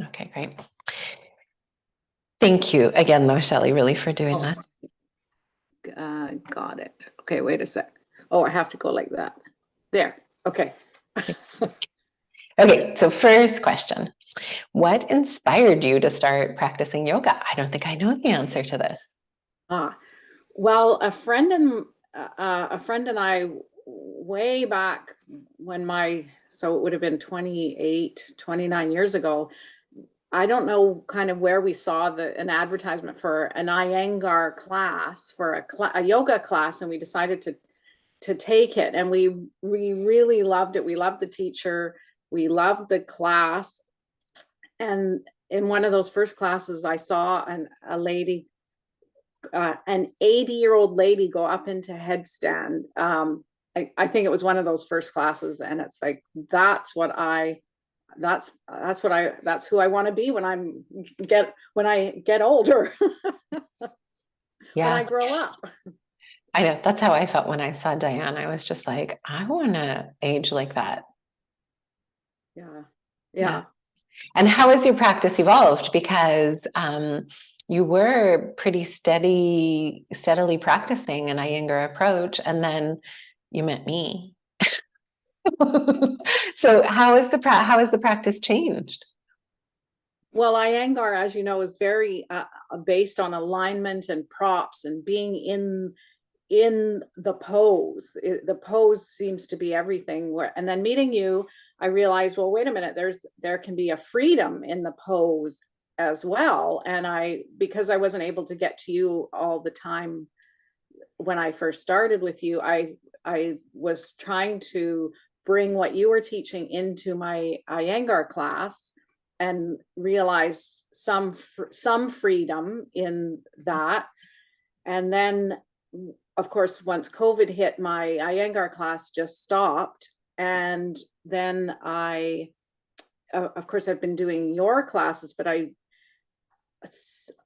Okay, great. Thank you again, though, Shelley, really for doing that. Got it. Okay, wait a sec. Oh, I have to go like that. There. Okay. Okay, so first question. What inspired you to start practicing yoga? I don't think I know the answer to this. Well, a friend and I way back when so it would have been 29 years ago. I don't know kind of where we saw an advertisement for an Iyengar class, for a yoga class, and we decided to take it, and we really loved it. We loved the teacher, we loved the class, and in one of those first classes, I saw a lady, an 80-year-old lady, go up into headstand. I think it was one of those first classes, and it's like that's who I want to be when I get older. Yeah. When I grow up. I know, that's how I felt when I saw Diane. I was just like, I want to age like that. Yeah. And how has your practice evolved? Because you were pretty steadily practicing an Iyengar approach, and then you met me. So how has the practice changed? Well, Iyengar, as you know, is very based on alignment and props and being in the pose. The pose seems to be everything. And then meeting you, I realized, well, wait a minute, there can be a freedom in the pose as well. And because I wasn't able to get to you all the time when I first started with you, I was trying to bring what you were teaching into my Iyengar class, and realized some freedom in that. And then, of course, once COVID hit, my Iyengar class just stopped. And then of course, I've been doing your classes, but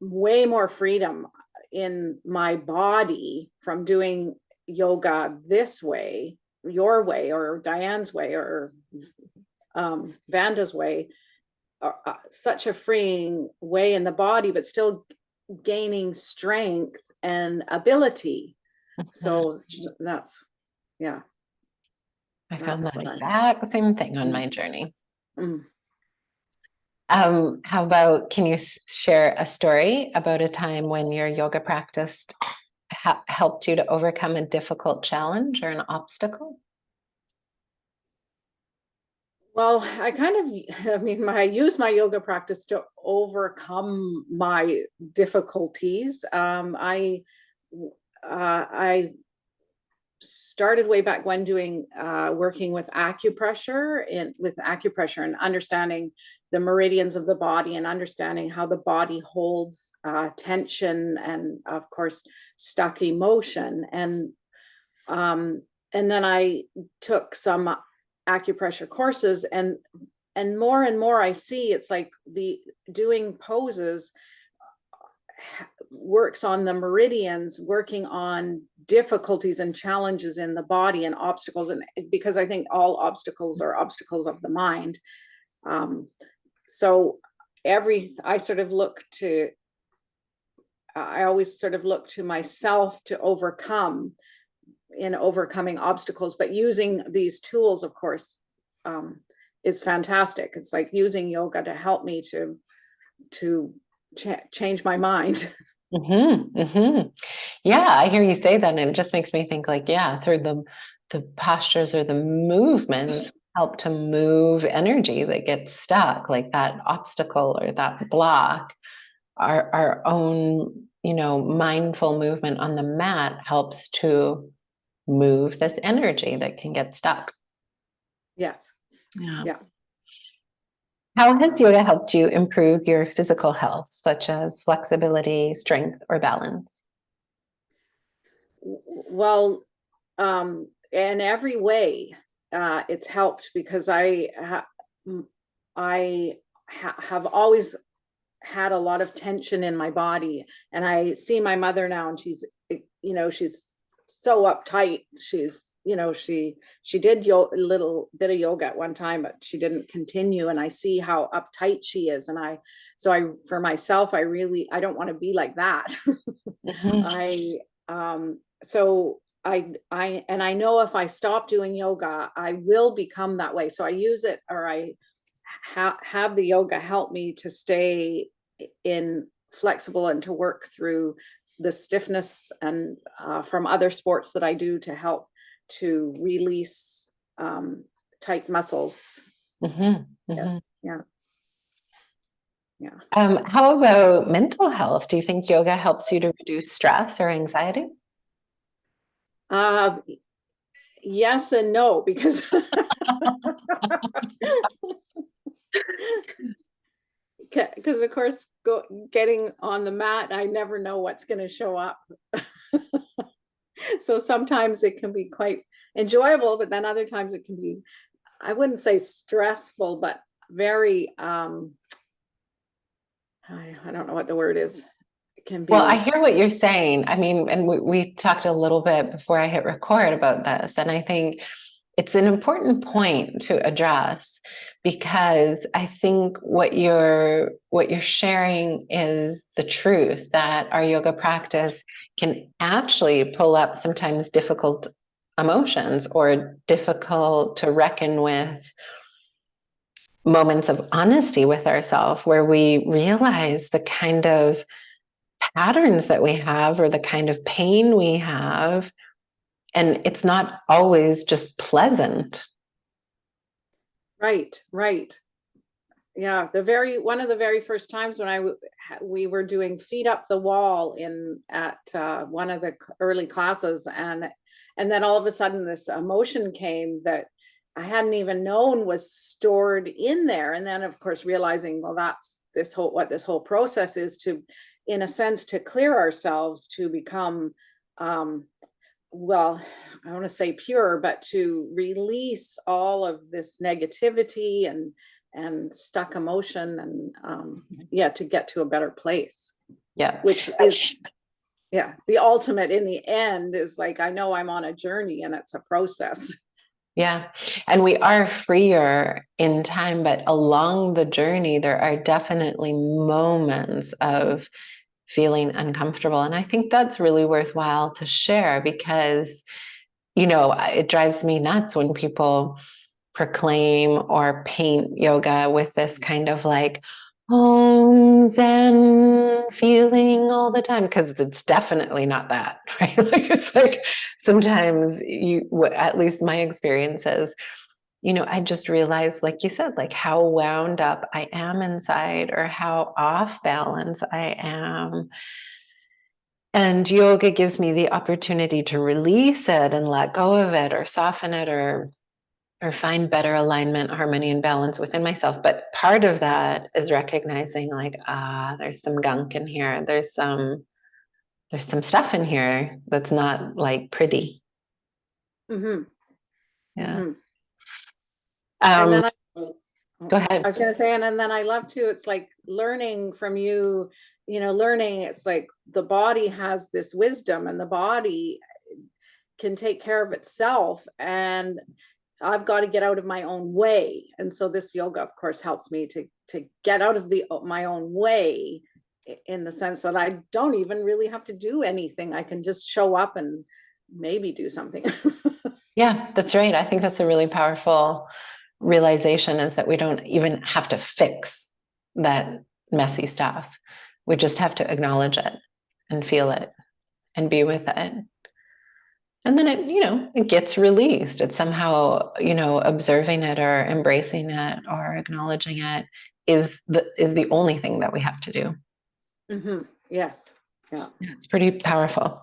way more freedom in my body from doing yoga this way, your way, or Diane's way, or Vanda's way. Such a freeing way in the body, but still gaining strength and ability. So that's, yeah. I found that exact same thing on my journey. How about, can you share a story about a time when your yoga practice helped you to overcome a difficult challenge or an obstacle? Well, I use my yoga practice to overcome my difficulties. I started way back when doing working with acupressure and understanding the meridians of the body, and understanding how the body holds tension and, of course, stuck emotion. And then I took some acupressure courses, and more I see it's like the doing poses works on the meridians, working on difficulties and challenges in the body and obstacles. And because I think all obstacles are obstacles of the mind. So I always sort of look to myself to overcoming obstacles, but using these tools, of course, is fantastic. It's like using yoga to help me to change my mind. Yeah, I hear you say that, and it just makes me think, like, yeah, through the postures or the movements help to move energy that gets stuck, like that obstacle or that block. Our own, mindful movement on the mat helps to move this energy that can get stuck. Yes. Yeah. How has yoga helped you improve your physical health, such as flexibility, strength, or balance? Well, in every way, it's helped, because I have always had a lot of tension in my body, and I see my mother now, and she's so uptight. She's she did a little bit of yoga at one time, but she didn't continue. And I see how uptight she is. And for myself, I don't want to be like that. Mhm. So I know if I stop doing yoga, I will become that way. So I use it, or I have the yoga help me to stay in flexible and to work through the stiffness and from other sports that I do to help to release tight muscles. Mhm. Yes. Mhm. Yeah. Yeah. How about mental health? Do you think yoga helps you to reduce stress or anxiety? Uh, yes and no, because of course getting on the mat, I never know what's going to show up. So sometimes it can be quite enjoyable, but then other times it can be, I wouldn't say stressful, but very I don't know what the word is. It can Well, I be. hear what you're saying. I mean, and we talked a little bit before I hit record about this, and I think it's an important point to address because I think what you're sharing is the truth that our yoga practice can actually pull up sometimes difficult emotions or difficult to reckon with moments of honesty with ourselves where we realize the kind of patterns that we have or the kind of pain we have. And it's not always just pleasant. Right. Yeah, one of the very first times when we were doing feet up the wall at one of the early classes, and then all of a sudden this emotion came that I hadn't even known was stored in there. And then of course realizing, well, that's what this whole process is, to, in a sense, to clear ourselves, to become well, I want to say pure, but to release all of this negativity and stuck emotion, and yeah, to get to a better place, Yeah. which is, yeah, the ultimate in the end is like, I know I'm on a journey and it's a process. Yeah. And we are freer in time, but along the journey, there are definitely moments of feeling uncomfortable. And I think that's really worthwhile to share because, it drives me nuts when people proclaim or paint yoga with this kind of like home zen feeling all the time, because it's definitely not that, right? Like it's like sometimes at least my experience is, I just realized, like you said, like how wound up I am inside or how off balance I am. And yoga gives me the opportunity to release it and let go of it or soften it or find better alignment, harmony, and balance within myself. But part of that is recognizing like, there's some gunk in here. There's some stuff in here that's not like pretty. Mm-hmm. Yeah. Mm-hmm. And Um, then Go I ahead. was going to say, and then I love to, it's like learning from you, learning, it's like the body has this wisdom and the body can take care of itself. And I've got to get out of my own way. And so this yoga, of course, helps me to get out of my own way, in the sense that I don't even really have to do anything. I can just show up and maybe do something. Yeah, that's right. I think that's a really powerful realization is that we don't even have to fix that messy stuff. We just have to acknowledge it and feel it and be with it. And then it gets released. It's somehow, observing it or embracing it or acknowledging it is the only thing that we have to do. Mm-hmm. Yes. Yeah. Yeah, it's pretty powerful.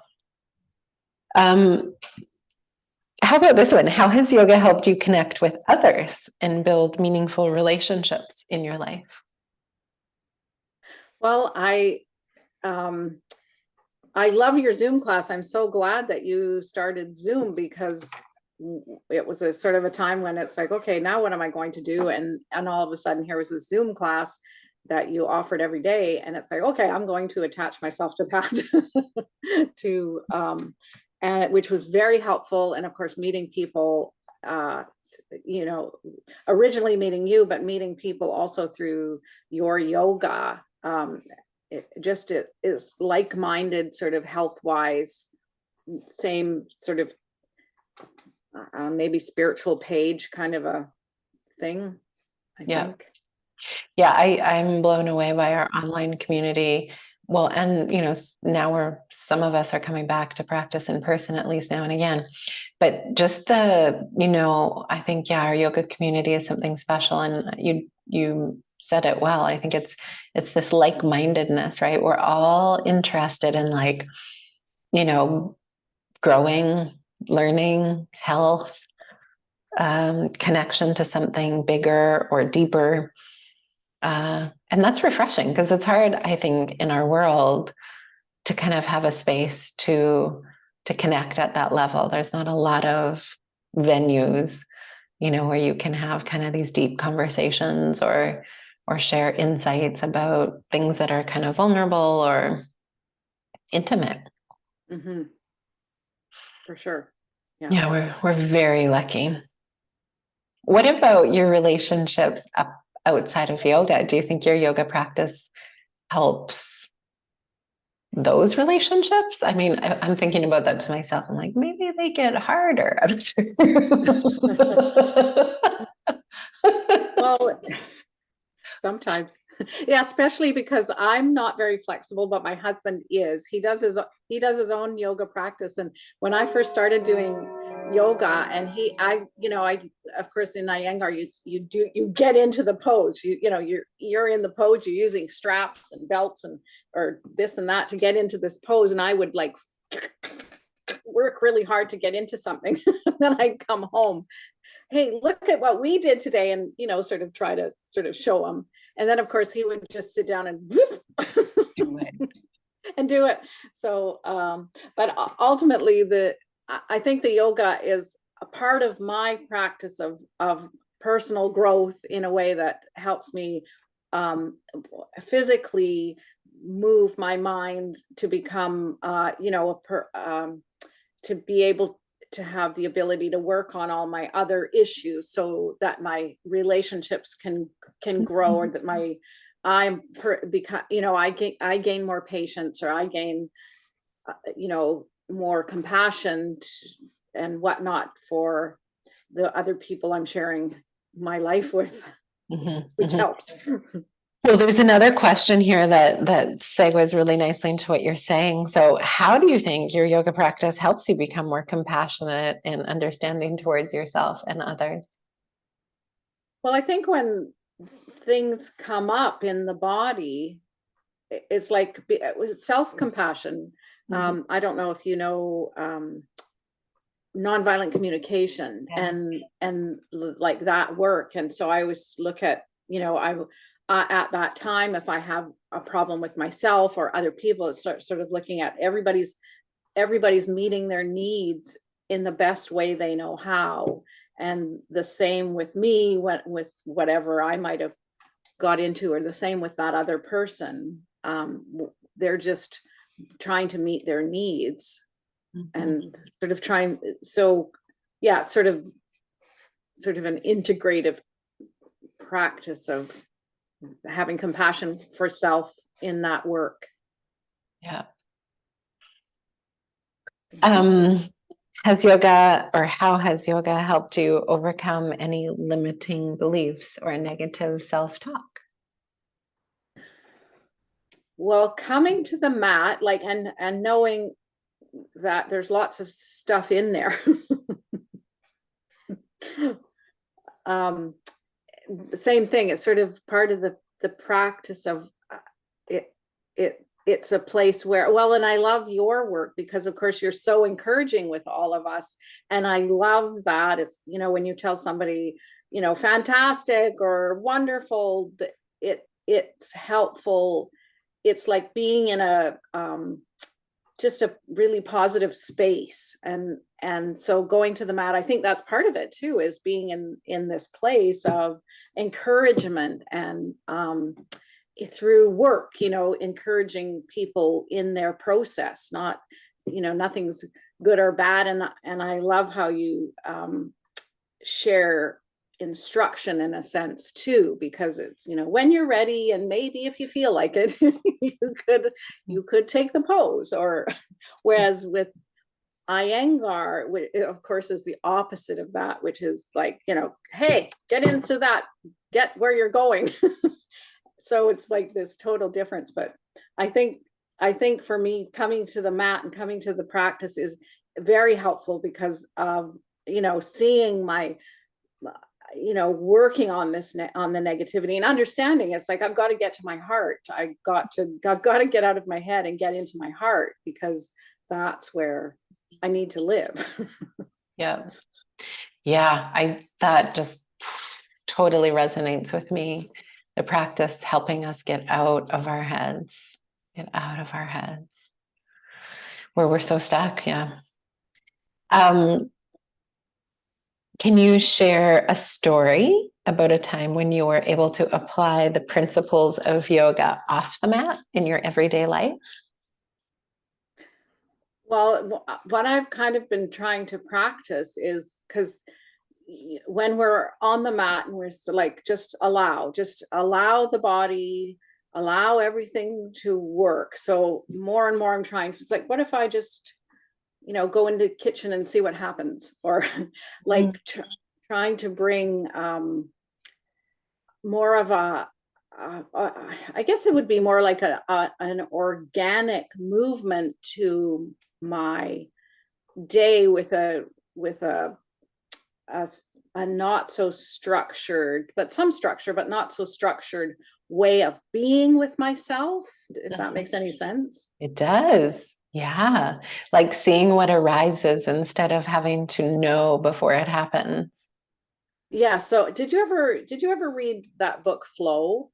Um, how about this one? How has yoga helped you connect with others and build meaningful relationships in your life? Well, um, I love your Zoom class. I'm so glad that you started Zoom, because it was a sort of a time when it's like, okay, now what am I going to do? And all of a sudden here was this Zoom class that you offered every day. And it's like, okay, I'm going to attach myself to that to and which was very helpful. And of course, meeting people, originally meeting you, but meeting people also through your yoga. It is like-minded, sort of health-wise, same sort of maybe spiritual page kind of a thing, I think. Yeah, I'm blown away by our online community. Well, and now some of us are coming back to practice in person at least now and again. But just I think, yeah, our yoga community is something special. And you said it well. I think it's this like-mindedness, right? We're all interested in growing, learning, health, connection to something bigger or deeper. And that's refreshing because it's hard, I think, in our world to kind of have a space to connect at that level. There's not a lot of venues, where you can have kind of these deep conversations or share insights about things that are kind of vulnerable or intimate. Mm-hmm. For sure. Yeah, we're very lucky. What about your relationships outside of yoga? Do you think your yoga practice helps those relationships? I mean, I'm thinking about that to myself. I'm like, maybe they get harder. Well, sometimes, yeah, especially because I'm not very flexible, but my husband is. He does his own yoga practice, and when I first started doing yoga, and I of course in Iyengar you get into the pose. You're in the pose. You're using straps and belts or this and that to get into this pose, and I would like work really hard to get into something. Then I'd come home, hey, look at what we did today, and sort of try to sort of show him. And then of course he would just sit down and Do it. and do it. So but ultimately I think the yoga is a part of my practice of personal growth in a way that helps me physically move my mind to become to be able to have the ability to work on all my other issues so that my relationships can grow, or that I gain more patience, or I gain more compassion and whatnot for the other people I'm sharing my life with, which helps. Well, there's another question here that segues really nicely into what you're saying. So how do you think your yoga practice helps you become more compassionate and understanding towards yourself and others? Well, I think when things come up in the body, it's like, was self-compassion. I don't know if you know nonviolent communication and like that work. And so I always look at, at that time, if I have a problem with myself or other people, it starts sort of looking at everybody's meeting their needs in the best way they know how. And the same with me, with whatever I might have got into, or the same with that other person. They're just trying to meet their needs and sort of trying. So yeah, it's sort of an integrative practice of having compassion for self in that work. Yeah. Has yoga, or how has yoga helped you overcome any limiting beliefs or negative self-talk? Well, coming to the mat, and knowing that there's lots of stuff in there. Same thing. It's sort of part of the practice of it's a place where, well, and I love your work because of course you're so encouraging with all of us. And I love that. It's, when you tell somebody, fantastic or wonderful, it's helpful. It's like being in a, just a really positive space. And so going to the mat, I think that's part of it too, is being in this place of encouragement and, through work, encouraging people in their process, not, nothing's good or bad. And I love how you share instruction in a sense too, because it's, when you're ready, and maybe if you feel like it, you could take the pose. Or whereas with Iyengar, which of course is the opposite of that, which is like, hey, get into that, get where you're going. So it's like this total difference. But I think for me, coming to the mat and coming to the practice is very helpful, because of seeing my working on this on the negativity and understanding. It's like, I've got to get to my heart. I've got to get out of my head and get into my heart, because that's where I need to live. Yeah. Yeah. That just totally resonates with me. The practice helping us get out of our heads, where we're so stuck. Yeah. Can you share a story about a time when you were able to apply the principles of yoga off the mat in your everyday life? Well, what I've kind of been trying to practice is, because when we're on the mat and we're like, just allow the body, allow everything to work. So more and more I'm trying, it's like, what if I just, go into the kitchen and see what happens? Or like trying to bring more of I guess it would be more like an organic movement to my day, with a not so structured, but some structure, but not so structured way of being with myself, if that makes any sense. It does. Yeah. Like seeing what arises instead of having to know before it happens. Yeah. So did you ever read that book, Flow?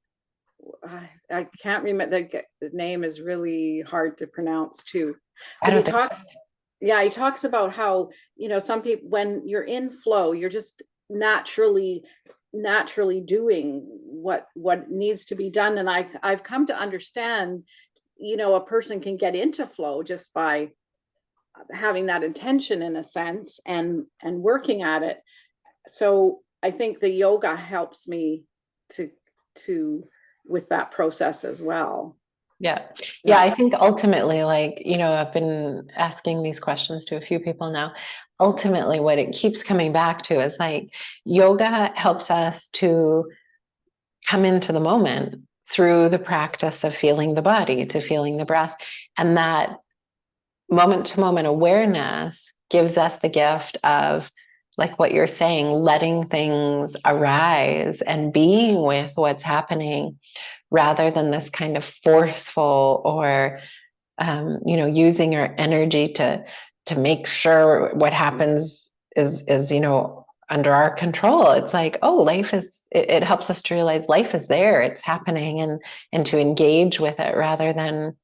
I can't remember, the name is really hard to pronounce too. I But don't think he talks about how, some people, when you're in flow, you're just naturally doing what needs to be done. And I've come to understand, a person can get into flow just by having that intention, in a sense, and working at it. So I think the yoga helps me to with that process as well. Yeah. Yeah. I think ultimately, like, I've been asking these questions to a few people now. Ultimately, what it keeps coming back to is like yoga helps us to come into the moment through the practice of feeling the body, to feeling the breath. And that moment to moment awareness gives us the gift of, like what you're saying, letting things arise and being with what's happening, rather than this kind of forceful or using our energy to make sure what happens is under our control. It's like, oh, life is, it helps us to realize life is there, it's happening, and to engage with it rather than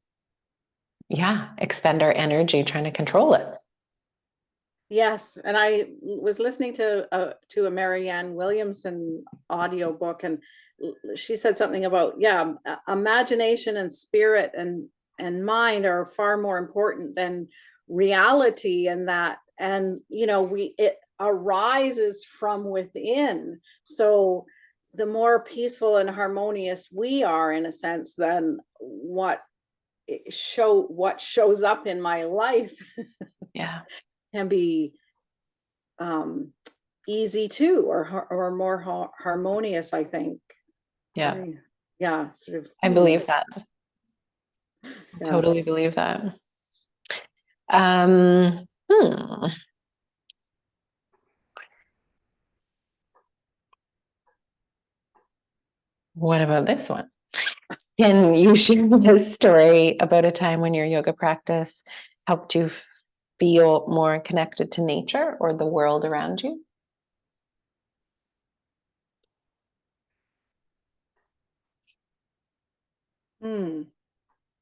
expend our energy trying to control it. Yes, and I was listening to a Marianne Williamson audiobook, and she said something about, imagination and spirit and mind are far more important than reality, and that, and it arises from within. So the more peaceful and harmonious we are, in a sense, then what shows up in my life Yeah. can be easy too, or more harmonious, I think. Yeah. Sort of. I believe that. Yeah. Totally believe that. Um, hmm. What about this one? Can you share a story about a time when your yoga practice helped you feel more connected to nature or the world around you?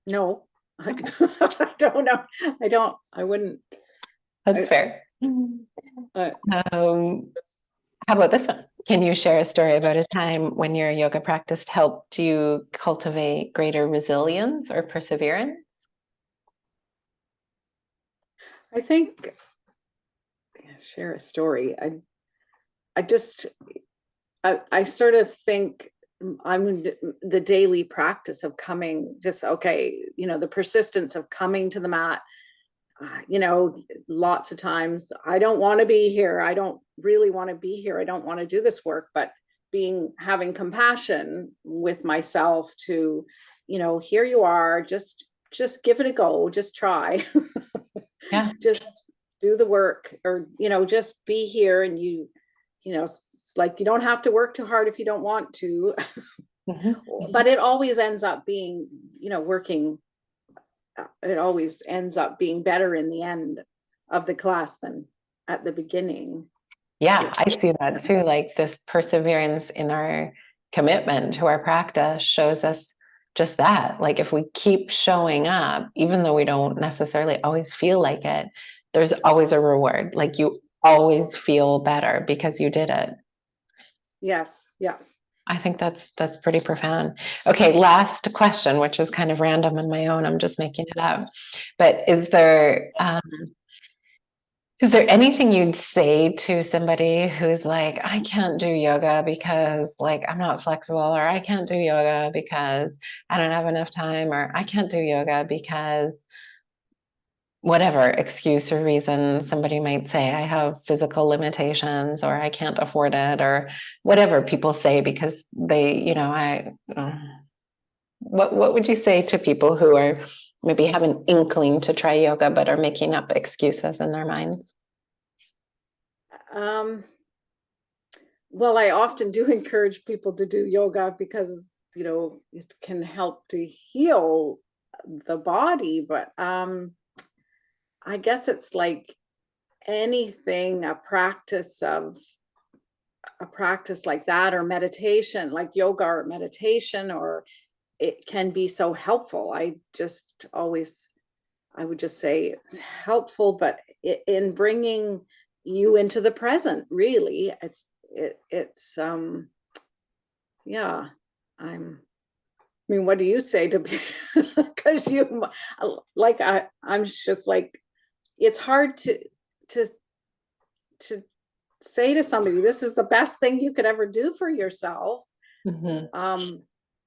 No, I, Okay, I don't know. I wouldn't. that's fair. Uh, How about this one? Can you share a story about a time when your yoga practice helped you cultivate greater resilience or perseverance? I think, share a story. I just, I sort of think I'm the daily practice of coming, just, okay, the persistence of coming to the mat, lots of times I don't want to be here. I don't really want to be here. I don't want to do this work, but having compassion with myself to, here you are, just give it a go, just try. Yeah. Just do the work, or, just be here. And it's like, you don't have to work too hard if you don't want to. But it always ends up being, working. It always ends up being better in the end of the class than at the beginning. Yeah, I see that too. Like this perseverance in our commitment to our practice shows us just that. Like if we keep showing up, even though we don't necessarily always feel like it, there's always a reward. Like you always feel better because you did it. Yes. Yeah. I think that's pretty profound. Okay, last question, which is kind of random in my own. I'm just making it up. But is there anything you'd say to somebody who's like, I can't do yoga because like I'm not flexible, or I can't do yoga because I don't have enough time, or I can't do yoga because whatever excuse or reason somebody might say, I have physical limitations, or I can't afford it, or whatever people say because they, what would you say to people who are maybe have an inkling to try yoga but are making up excuses in their minds? Well, I often do encourage people to do yoga because, it can help to heal the body. But I guess it's like anything, a practice like that, or meditation, like yoga or meditation, or it can be so helpful. I would just say it's helpful, but in bringing you into the present, really, it's yeah. I mean, what do you say to me? Because I'm just like, it's hard to to say to somebody, this is the best thing you could ever do for yourself.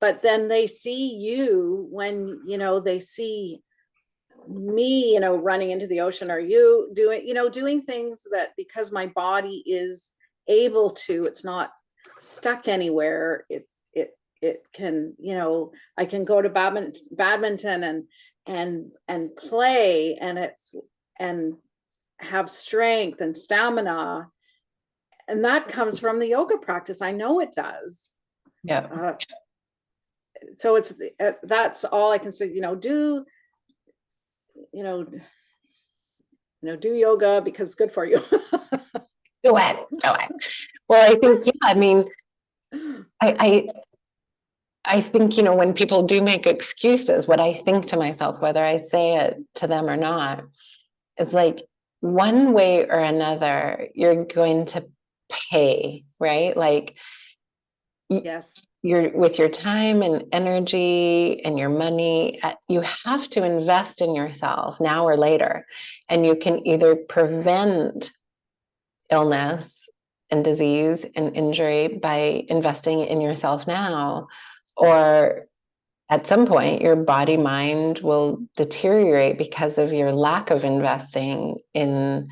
But then they see you when, they see me, running into the ocean, or you doing things that, because my body is able to, it's not stuck anywhere. It can, I can go to badminton and play, and have strength and stamina. And that comes from the yoga practice. I know it does. Yeah. So that's all I can say, do yoga because it's good for you. Do it. Well, I think, yeah, I mean, I think, when people do make excuses, what I think to myself, whether I say it to them or not, is like one way or another, you're going to pay, right? Like Yes. you're with your time and energy and your money, you have to invest in yourself now or later. And you can either prevent illness and disease and injury by investing in yourself now, or at some point your body mind will deteriorate because of your lack of investing in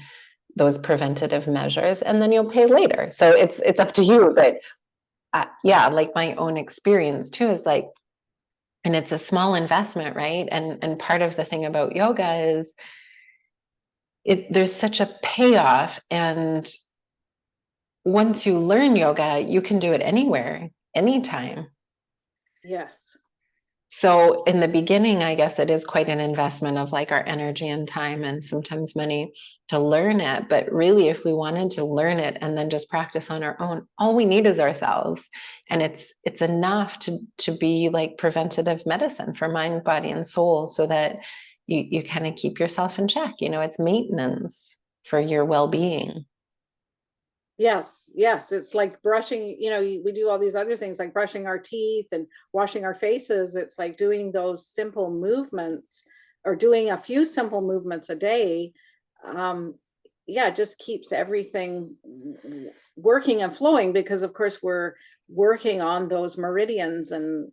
those preventative measures, and then you'll pay later. So it's up to you. But yeah, like my own experience too is like, and it's a small investment, right? And part of the thing about yoga is there's such a payoff. And once you learn yoga, you can do it anywhere, anytime. Yes. So in the beginning, I guess it is quite an investment of like our energy and time and sometimes money to learn it. But really, if we wanted to learn it and then just practice on our own, all we need is ourselves. And it's enough to be like preventative medicine for mind, body, and soul, so that you kind of keep yourself in check. It's maintenance for your well-being. Yes. It's like brushing, we do all these other things like brushing our teeth and washing our faces. It's like doing those simple movements, or doing a few simple movements a day, yeah, it just keeps everything working and flowing, because of course we're working on those meridians and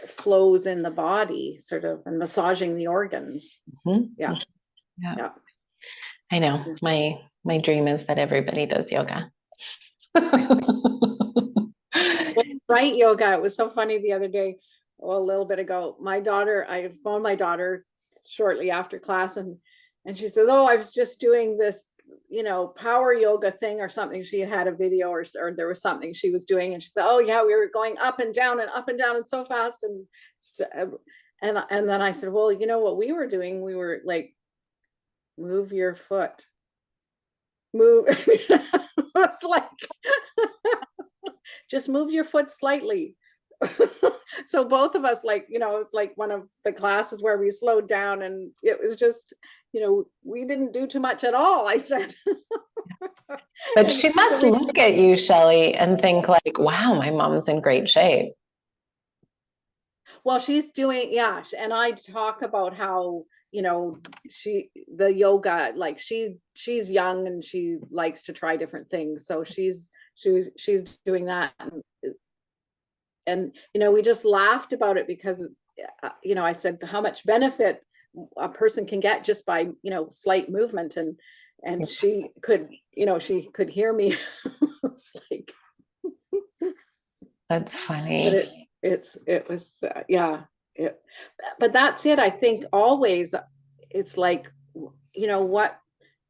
flows in the body, sort of, and massaging the organs. Mhm. Yeah. Yeah. Yeah. I know. My dream is that everybody does yoga. Well, right, yoga. It was so funny the other day, a little bit ago. My daughter, I phoned my daughter shortly after class, and she says, "Oh, I was just doing this, power yoga thing or something." She had a video, or there was something she was doing, and she said, "Oh yeah, we were going up and down and up and down and so fast." And then I said, "Well, you know what we were doing? We were like, move your foot, move." It's like, just move your foot slightly. So both of us, like, it's like one of the classes where we slowed down, and it was just, we didn't do too much at all, I said. But she must look at you, Shelley, and think like, wow, my mom's in great shape. Well, she's doing, yeah, and I talk about how, the yoga, like she's young and she likes to try different things, so she's doing that. And we just laughed about it because I said how much benefit a person can get just by slight movement, and she could hear me. It's like, That's funny. but it was yeah. But that's it. I think always it's like, what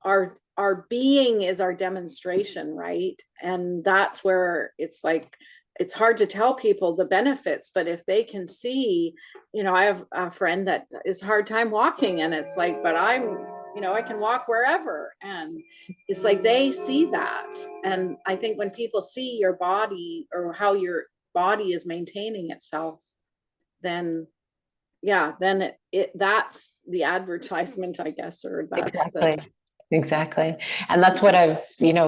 our being is our demonstration, right? And that's where it's like, it's hard to tell people the benefits, but if they can see, I have a friend that is hard time walking, and it's like, but I can walk wherever, and it's like they see that. And I think when people see your body, or how your body is maintaining itself, then yeah, then that's the advertisement, I guess, or that's Exactly. And that's what I've,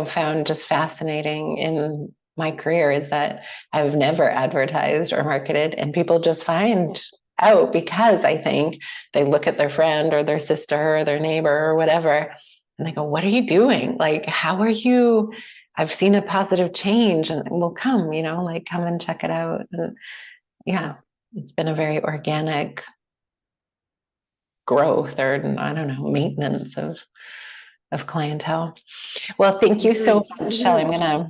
found just fascinating in my career, is that I've never advertised or marketed, and people just find out because I think they look at their friend or their sister or their neighbor or whatever, and they go, what are you doing? Like, how are you? I've seen a positive change, and will come, like, come and check it out. And yeah, it's been a very organic growth, or I don't know, maintenance of clientele. Well, thank you so much, Shelley. I'm gonna